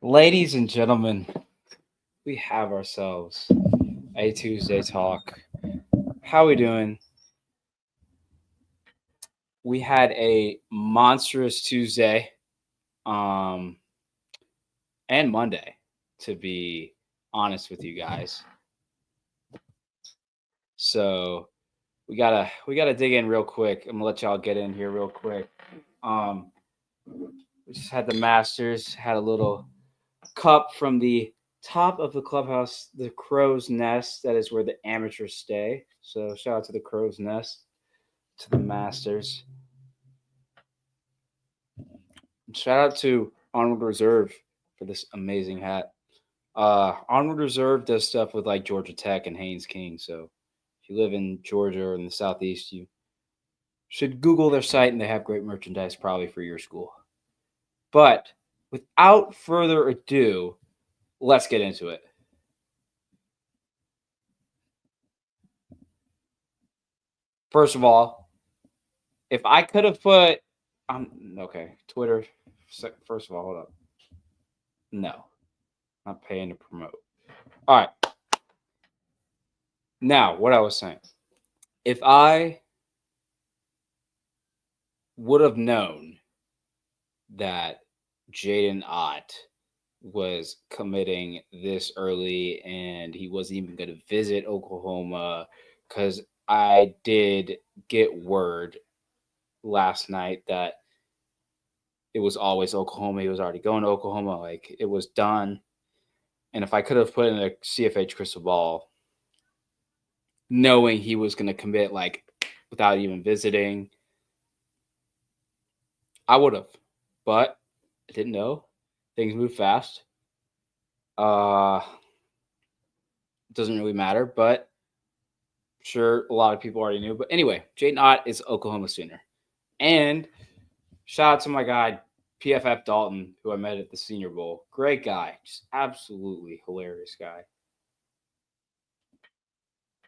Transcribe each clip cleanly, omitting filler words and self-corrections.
Ladies and gentlemen, we have ourselves a Tuesday talk. How we doing? We had a monstrous Tuesday, um, and Monday, to be honest with you guys. So we gotta dig in real quick. I'm gonna let y'all get in here real quick. Um, we just had the Masters, had a little cup from the top of the clubhouse, the Crow's Nest. That is where the amateurs stay. So shout out to the Crow's Nest, to the Masters. Shout out to Onward Reserve for this amazing hat. Onward Reserve does stuff with like Georgia Tech and Haynes King. So if you live in Georgia or in the Southeast, you should Google their site and they have great merchandise probably for your school. But without further ado, let's get into it. First of all, if I could have put, okay, Twitter. First of all, hold up. No, not paying to promote. All right. Now, what I was saying. If I would have known that Jaden Ott was committing this early and he wasn't even going to visit Oklahoma, because I did get word last night that it was always Oklahoma. He was already going to Oklahoma. Like, it was done. And if I could have put in a CFH crystal ball, knowing he was going to commit, like, without even visiting, I would have. But I didn't know. Things move fast. It doesn't really matter, but sure, a lot of people already knew. But anyway, Jaden Ott is Oklahoma Sooner. And shout out to my guy, PFF Dalton, who I met at the Senior Bowl. Great guy. Just absolutely hilarious guy.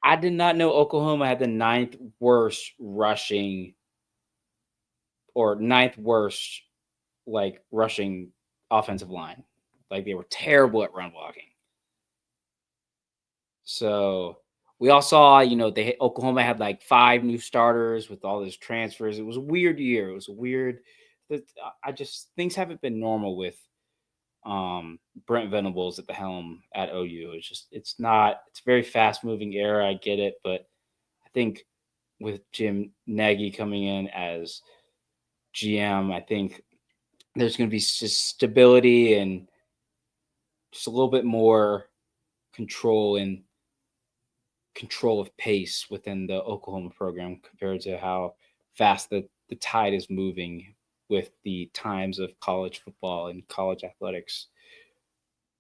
I did not know Oklahoma had the ninth worst rushing or ninth worst, like, rushing offensive line. Like, they were terrible at run blocking. So we all saw, Oklahoma had like five new starters with all those transfers. It was a weird year. It was a weird. I just things haven't been normal with Brent Venables at the helm at OU. It's not. It's a very fast moving era. I get it, but I think with Jim Nagy coming in as GM, I think there's going to be just stability and just a little bit more control and control of pace within the Oklahoma program compared to how fast the tide is moving with the times of college football and college athletics.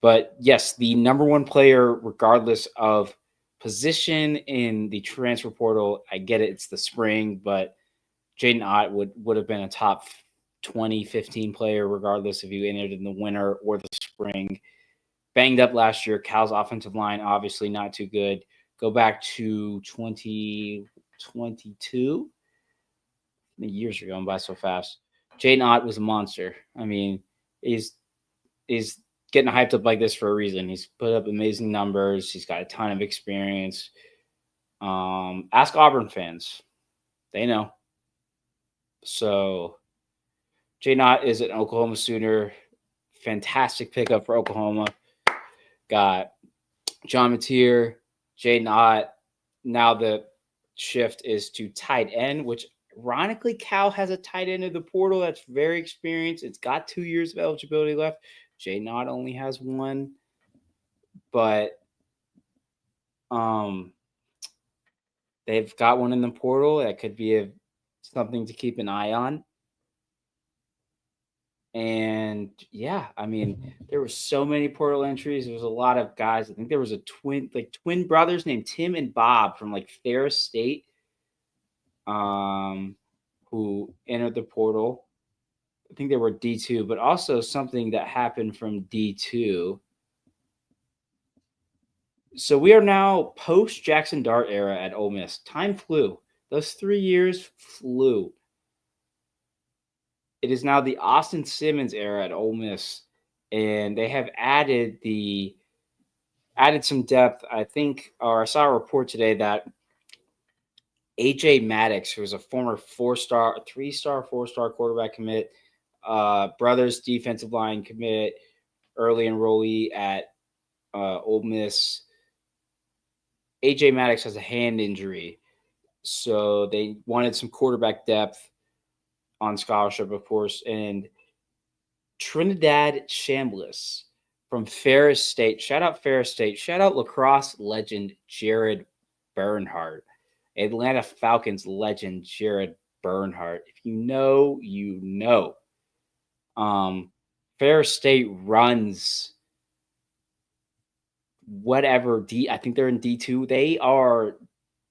But yes, the number one player, regardless of position in the transfer portal, I get it, it's the spring, but Jaden Ott would have been a top 20, 15 player, regardless if you entered in the winter or the spring. Banged up last year. Cal's offensive line, obviously not too good. Go back to 2022. The years are going by so fast. Jaden Ott was a monster. I mean, he's getting hyped up like this for a reason. He's put up amazing numbers. He's got a ton of experience. Ask Auburn fans. They know. So Jaden Ott is an Oklahoma Sooner. Fantastic pickup for Oklahoma. Got John Mateer, Jaden Ott. Now the shift is to tight end, which ironically Cal has a tight end in the portal that's very experienced. It's got 2 years of eligibility left. Jaden Ott only has one, but they've got one in the portal that could be something to keep an eye on. And yeah, I mean, there were so many portal entries. There was a lot of guys. I think there was a twin brothers named Tim and Bob from like Ferris State, who entered the portal. I think they were D2, but also something that happened from D2. So we are now post Jackson Dart era at Ole Miss. Time flew. Those 3 years flew. It is now the Austin Simmons era at Ole Miss, and they have added some depth. I think, or I saw a report today that AJ Maddox, who was a former 4-star, 3-star, 4-star quarterback commit, brothers defensive line commit, early enrollee at Ole Miss. AJ Maddox has a hand injury, so they wanted some quarterback depth on scholarship, of course. And Trinidad Chambliss from Ferris State, shout out Ferris State, shout out lacrosse legend Jared Bernhardt, Atlanta Falcons legend Jared Bernhardt. If you know, you know. Um, Ferris State runs whatever I think they're in D2.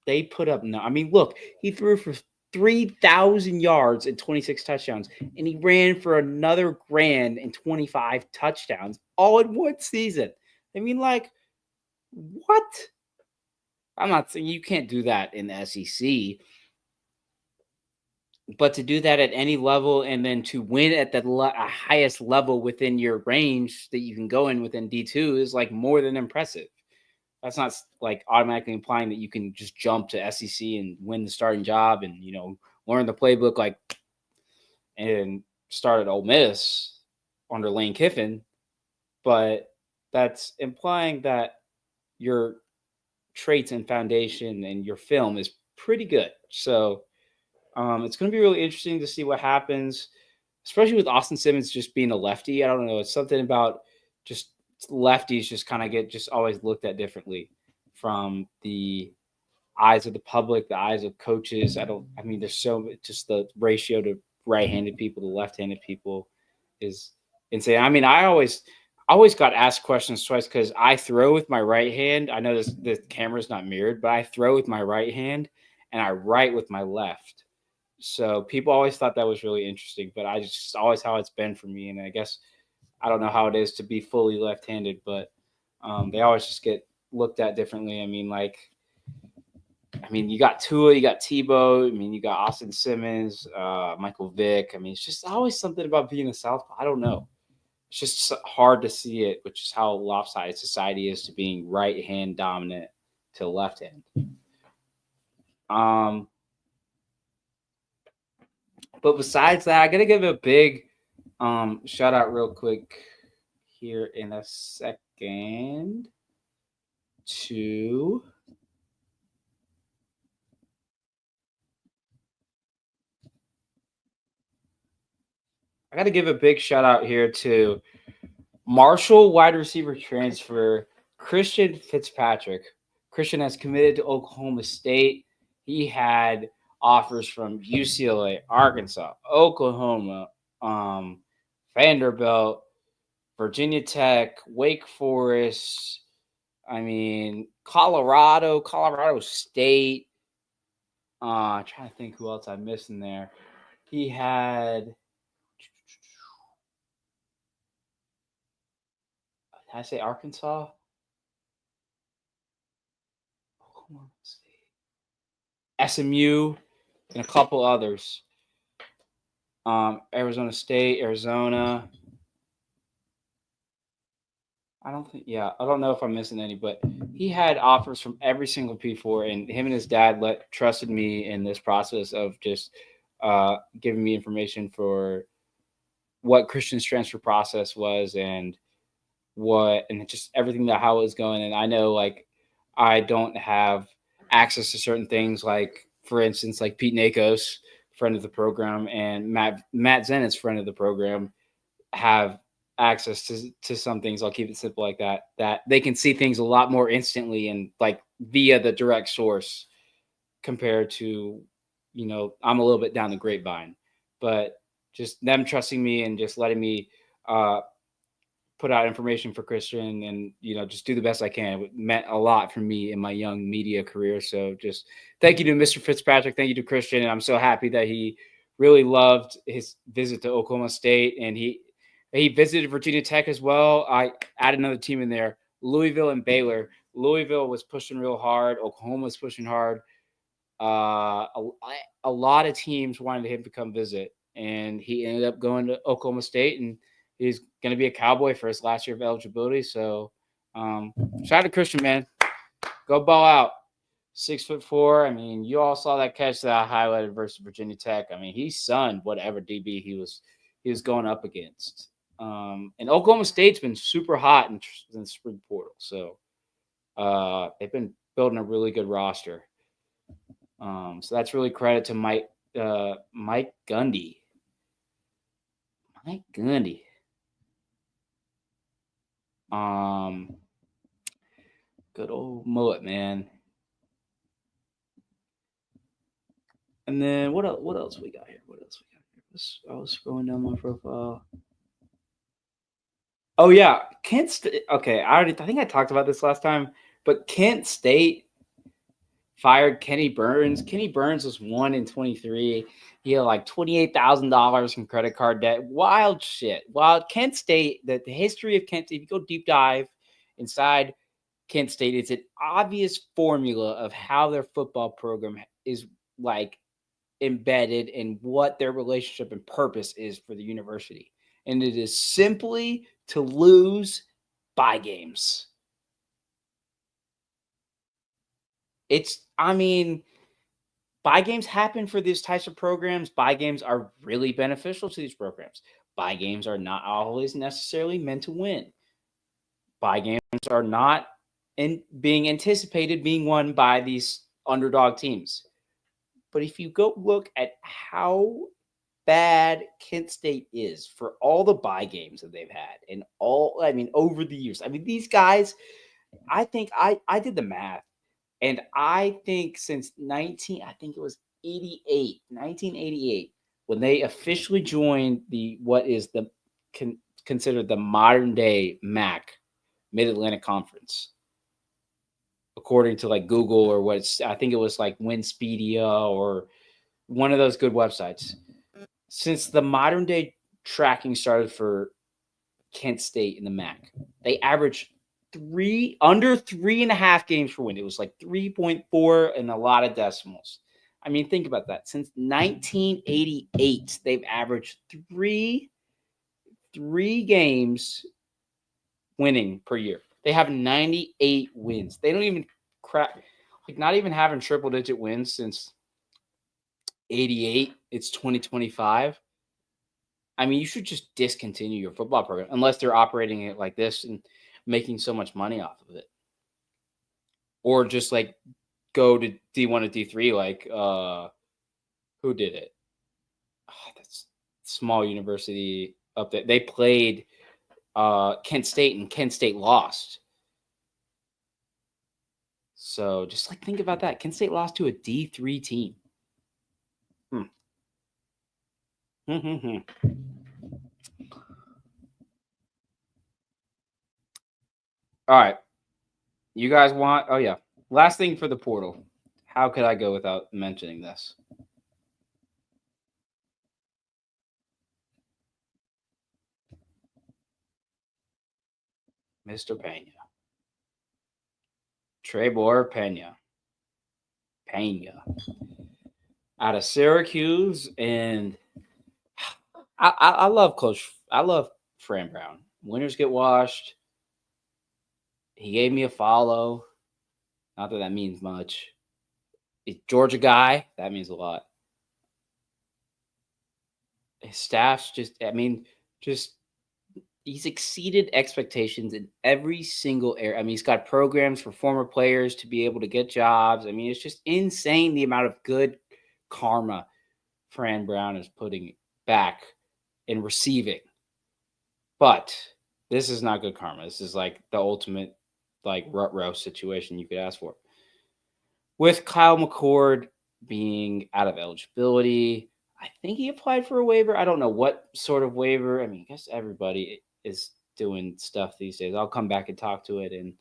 They put up no. I mean, look, he threw for 3,000 yards and 26 touchdowns, and he ran for another grand and 25 touchdowns all in one season. I mean, like, what? I'm not saying you can't do that in the SEC, but to do that at any level and then to win at the highest level within your range that you can go in within D2 is like more than impressive. That's not like automatically implying that you can just jump to SEC and win the starting job and, learn the playbook and start at Ole Miss under Lane Kiffin. But that's implying that your traits and foundation and your film is pretty good. So it's going to be really interesting to see what happens, especially with Austin Simmons just being a lefty. I don't know. It's something about just lefties just kind of get just always looked at differently from the eyes of the public, the eyes of coaches. There's just the ratio to right-handed people to left-handed people is insane. I mean, I always got asked questions twice because I throw with my right hand. I know the camera's not mirrored, but I throw with my right hand and I write with my left. So people always thought that was really interesting, but I just always how it's been for me. And I guess I don't know how it is to be fully left-handed, but they always just get looked at differently. You got Tua, you got Tebow. You got Austin Simmons, Michael Vick. It's just always something about being a southpaw. I don't know. It's just hard to see it, which is how lopsided society is to being right hand dominant to left hand. But besides that, I gotta give a big shout out real quick here in a second to I got to give a big shout out here to Marshall wide receiver transfer Christian Fitzpatrick. Christian has committed to Oklahoma State. He had offers from UCLA, Arkansas, Oklahoma, Vanderbilt, Virginia Tech, Wake Forest. Colorado State. I'm trying to think who else I missed in there. He had. Did I say Arkansas? SMU, and a couple others. Arizona State, Arizona. I don't know if I'm missing any, but he had offers from every single P4, and him and his dad trusted me in this process of just giving me information for what Christian's transfer process was and just everything how it was going. And I know I don't have access to certain things, like for instance, like Pete Nakos, friend of the program, and Matt Zenitz, friend of the program, have access to some things. I'll keep it simple like that they can see things a lot more instantly and via the direct source compared to, I'm a little bit down the grapevine. But just them trusting me and just letting me put out information for Christian and, just do the best I can. It meant a lot for me in my young media career. So just thank you to Mr. Fitzpatrick. Thank you to Christian. And I'm so happy that he really loved his visit to Oklahoma State. And he visited Virginia Tech as well. I add another team in there, Louisville and Baylor. Louisville was pushing real hard. Oklahoma was pushing hard. A lot of teams wanted him to come visit. And he ended up going to Oklahoma State, and he's going to be a Cowboy for his last year of eligibility. So, shout out to Christian, man. Go ball out. 6'4". I mean, you all saw that catch that I highlighted versus Virginia Tech. I mean, he sunned whatever DB he was going up against. And Oklahoma State's been super hot in the spring portal. So they've been building a really good roster. So that's really credit to Mike Gundy. Mike Gundy. Good old mullet, man. And then what else we got here? I was scrolling down my profile. Oh yeah, Kent State. Okay, I think I talked about this last time, but Kent State fired Kenny Burns. Kenny Burns was 1-23. He had like $28,000 in credit card debt. Wild shit. Wild. Kent State. The history of Kent State. If you go deep dive inside Kent State, it's an obvious formula of how their football program is like embedded in what their relationship and purpose is for the university. And it is simply to lose bye games. Bye games happen for these types of programs. Bye games are really beneficial to these programs. Bye games are not always necessarily meant to win. Bye games are not being anticipated being won by these underdog teams. But if you go look at how bad Kent State is for all the bye games that they've had and over the years. I mean, these guys, I think I did the math, and I think since 1988, when they officially joined what is considered the modern day MAC, Mid-Atlantic Conference, according to like Google or I think it was like Winspedia or one of those good websites. Since the modern day tracking started for Kent State in the MAC, they averaged under 3.5 games per win. It was like 3.4 and a lot of decimals. I mean, think about that. Since 1988, they've averaged three games winning per year. They have 98 wins. They don't even not even having triple-digit wins since 88. It's 2025. I mean, you should just discontinue your football program unless they're operating it like this and making so much money off of it. Or just like go to D1 or D3 like who did it? That's small university up there. They played Kent State and Kent State lost. So just like think about that. Kent State lost to a D3 team. All right. You guys want? Oh, yeah. Last thing for the portal. How could I go without mentioning this? Mr. Pena. Trebor Pena. Out of Syracuse. And I love Fran Brown. Winners get washed. He gave me a follow. Not that means much. He's Georgia guy. That means a lot. His staff's he's exceeded expectations in every single area. I mean, he's got programs for former players to be able to get jobs. I mean, it's just insane the amount of good karma Fran Brown is putting back and receiving. But this is not good karma. This is like the ultimate like rut-row situation you could ask for. With Kyle McCord being out of eligibility, I think he applied for a waiver. I don't know what sort of waiver. I mean, I guess everybody is doing stuff these days. I'll come back and talk to it in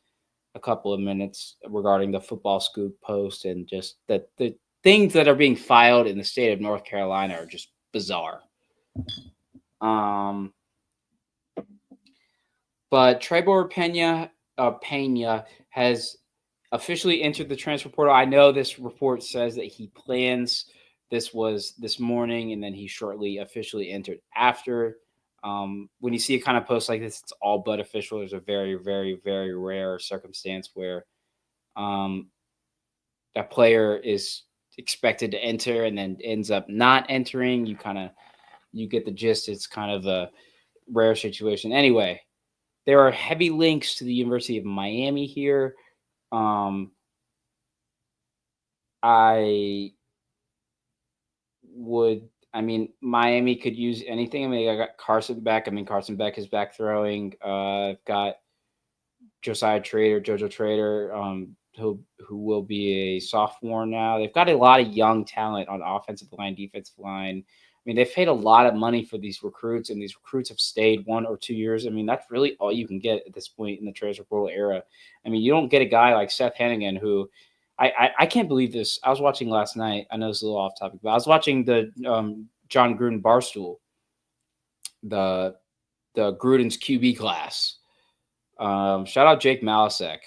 a couple of minutes regarding the Football Scoop post and just that the things that are being filed in the state of North Carolina are just bizarre. But Trebor Pena has officially entered the transfer portal. I know this report says that he plans. This was this morning, and then he shortly officially entered after. When you see a kind of post like this, it's all but official. There's a very, very, very rare circumstance where um, a player is expected to enter and then ends up not entering. You get the gist. It's kind of a rare situation. Anyway, there are heavy links to the University of Miami here. Um, I would. I mean, Miami could use anything. I mean, I got Carson Beck. I mean, Carson Beck is back throwing. I've got Josiah Trader, JoJo Trader, who will be a sophomore now. They've got a lot of young talent on offensive line, defensive line. I mean, they've paid a lot of money for these recruits, and these recruits have stayed 1 or 2 years. I mean, that's really all you can get at this point in the transfer portal era. I mean, you don't get a guy like Seth Hennigan who I can't believe this. I was watching last night. I know it's a little off topic, but I was watching the John Gruden Barstool, the Gruden's QB class. Shout out Jake Malasek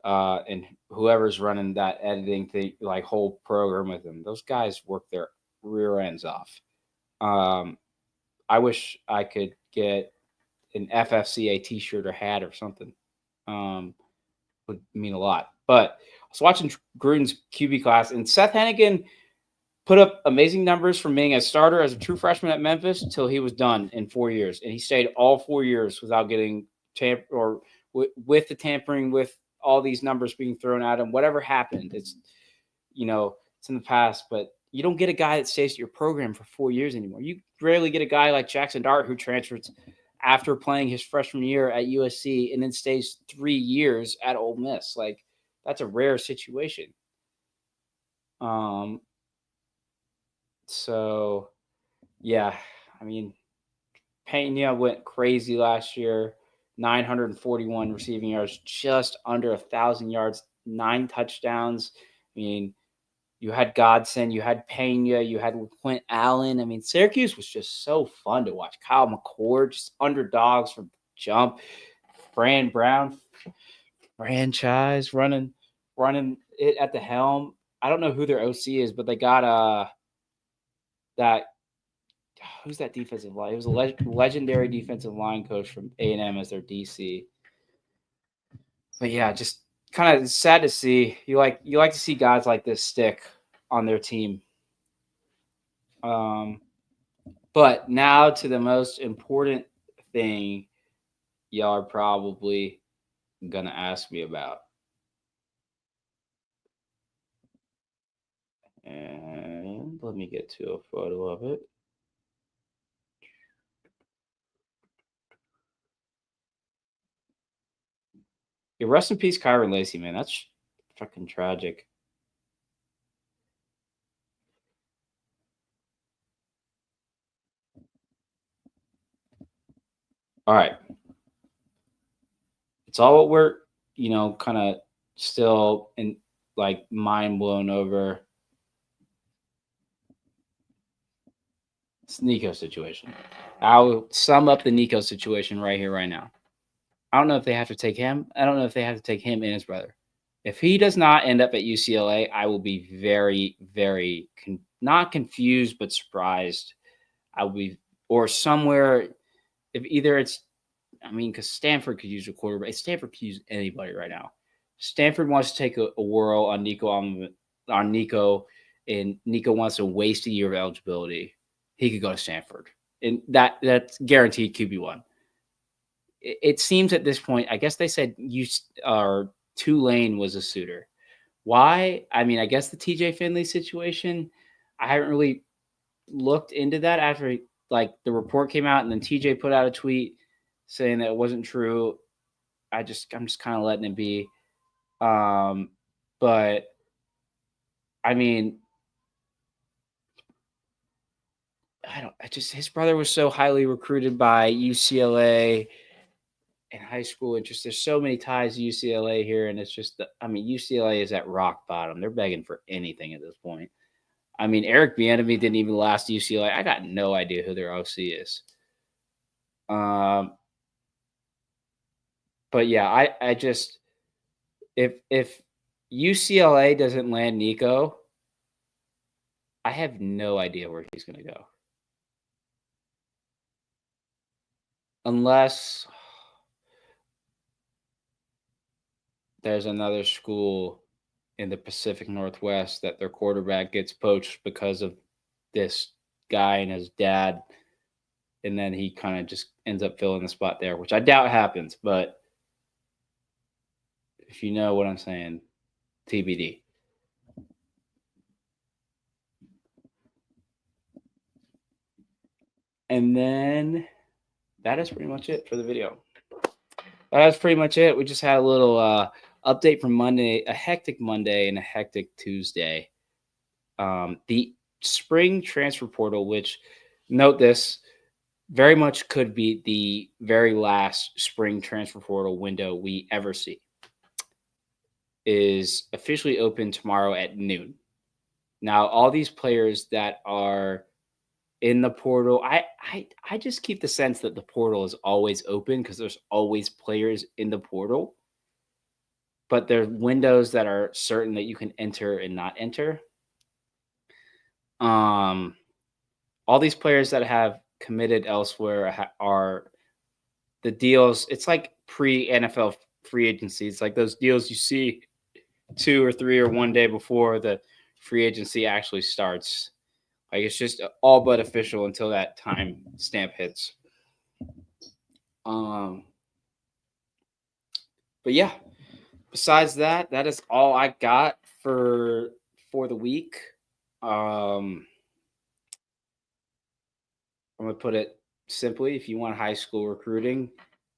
and whoever's running that editing thing, like whole program with him. Those guys work their rear ends off. I wish I could get an FFCA T-shirt or hat or something. Would mean a lot. But I was watching Gruden's QB class, and Seth Hennigan put up amazing numbers from being a starter as a true freshman at Memphis until he was done in 4 years, and he stayed all 4 years without getting with the tampering, with all these numbers being thrown at him. Whatever happened, it's it's in the past, but you don't get a guy that stays at your program for 4 years anymore. You rarely get a guy like Jackson Dart who transfers after playing his freshman year at USC and then stays 3 years at Ole Miss. Like, that's a rare situation. So yeah, I mean, Pena went crazy last year. 941 receiving yards, just under 1,000 yards, 9 touchdowns. I mean, you had Godson, you had Pena, you had Quint Allen. I mean, Syracuse was just so fun to watch. Kyle McCord, just underdogs from jump. Fran Brown, franchise running it at the helm. I don't know who their OC is, but they got that. Who's that defensive line? It was a legendary defensive line coach from A&M as their DC. But yeah, just kind of sad to see. You like to see guys like this stick on their team. But now to the most important thing y'all are probably gonna ask me about. And let me get to a photo of it. Yeah, rest in peace, Kyron Lacey, man. That's fucking tragic. All right. It's all what we're, kind of still in like mind blown over. It's Nico situation. I'll sum up the Nico situation right here, right now. I don't know if they have to take him. I don't know if they have to take him and his brother. If he does not end up at UCLA, I will be very, very not confused, but surprised. I will be, or somewhere, if either it's, because Stanford could use a quarterback. Stanford could use anybody right now. Stanford wants to take a whirl on Nico, and Nico wants to waste a year of eligibility. He could go to Stanford, and that's guaranteed QB1. It seems at this point, I guess they said Tulane was a suitor. Why? I mean, I guess the TJ Finley situation. I haven't really looked into that after the report came out, and then TJ put out a tweet saying that it wasn't true. I'm just kind of letting it be. But I mean, his brother was so highly recruited by UCLA in high school. There's so many ties to UCLA here, and it's just, UCLA is at rock bottom. They're begging for anything at this point. I mean, Eric Bieniemy didn't even last UCLA. I got no idea who their OC is. But yeah, I just, if UCLA doesn't land Nico, I have no idea where he's going to go. unless there's another school in the Pacific Northwest that their quarterback gets poached because of this guy and his dad, and then he kind of just ends up filling the spot there, which I doubt happens. But if you know what I'm saying, TBD. And then that is pretty much it for the video. That's pretty much it. We just had a little update from Monday, a hectic Monday and a hectic Tuesday. The spring transfer portal, which note this, very much could be the very last spring transfer portal window we ever see, is officially open tomorrow at noon. Now, all these players that are in the portal, I just keep the sense that the portal is always open because there's always players in the portal, but there are windows that are certain that you can enter and not enter. All these players that have committed elsewhere are the deals. It's like pre NFL free agency. It's like those deals you see 2 or 3 or 1 day before the free agency actually starts. Like it's just all but official until that time stamp hits. But yeah, besides that, that is all I got for the week. I'm gonna put it simply: if you want high school recruiting,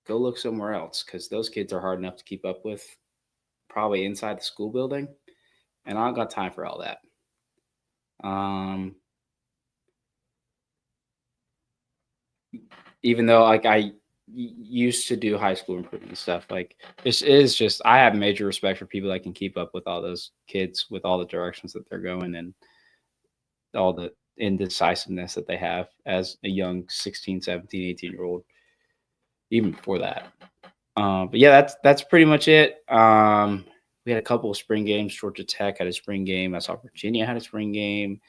go look somewhere else because those kids are hard enough to keep up with, probably inside the school building, and I don't got time for all that. Even though like I used to do high school recruiting stuff, like this is just I have major respect for people that can keep up with all those kids with all the directions that they're going and all the indecisiveness that they have as a young 16, 17, 18-year-old, even before that. But yeah, that's pretty much it. We had a couple of spring games. Georgia Tech had a spring game. I saw Virginia had a spring game.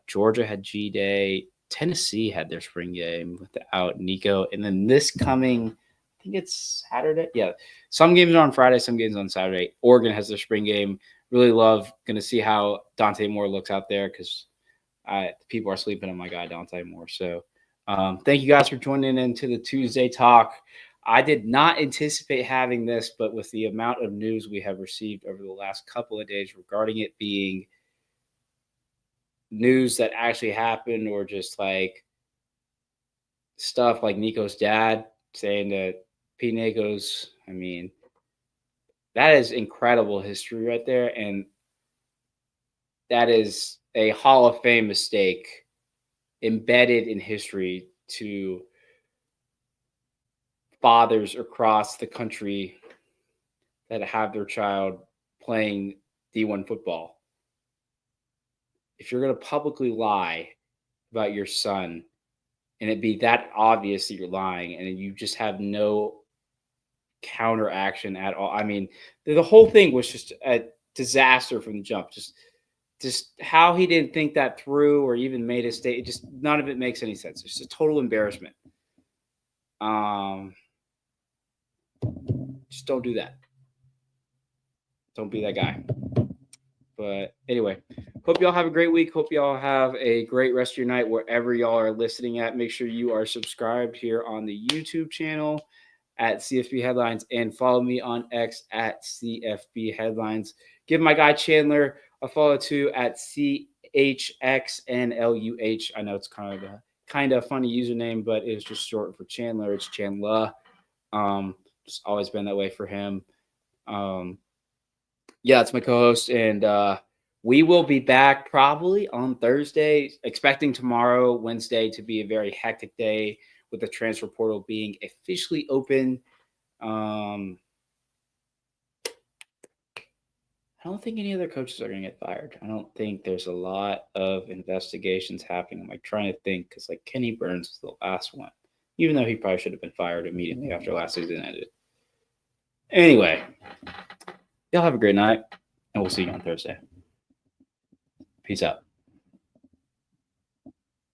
Georgia had G Day. Tennessee had their spring game without Nico. And then this coming, I think it's Saturday. Yeah. Some games are on Friday, some games on Saturday. Oregon has their spring game. Really love going to see how Dante Moore looks out there because people are sleeping on my guy, Dante Moore. So thank you guys for joining into the Tuesday talk. I did not anticipate having this, but with the amount of news we have received over the last couple of days regarding it being news that actually happened or just like stuff like Nico's dad saying that P. Nico's, I mean, that is incredible history right there. And that is a Hall of Fame mistake embedded in history to fathers across the country that have their child playing D1 football. If you're going to publicly lie about your son and it be that obvious that you're lying and you just have no counteraction at all. I mean, the whole thing was just a disaster from the jump. Just how he didn't think that through or even made a statement. Just none of it makes any sense. It's a total embarrassment. Just don't do that. Don't be that guy. But anyway, hope y'all have a great week. Hope y'all have a great rest of your night wherever y'all are listening at. Make sure you are subscribed here on the YouTube channel at CFB Headlines and follow me on X at CFB Headlines. Give my guy Chandler a follow too at CHXNLUH. I know it's kind of a funny username, but it's just short for Chandler. It's Chandler. Just always been that way for him. Yeah, it's my co-host, and we will be back probably on Thursday, expecting tomorrow, Wednesday, to be a very hectic day with the transfer portal being officially open. I don't think any other coaches are going to get fired. I don't think there's a lot of investigations happening. I'm like trying to think because like Kenny Burns was the last one, even though he probably should have been fired immediately after last season ended. Anyway, y'all have a great night, and we'll see you on Thursday. Peace out.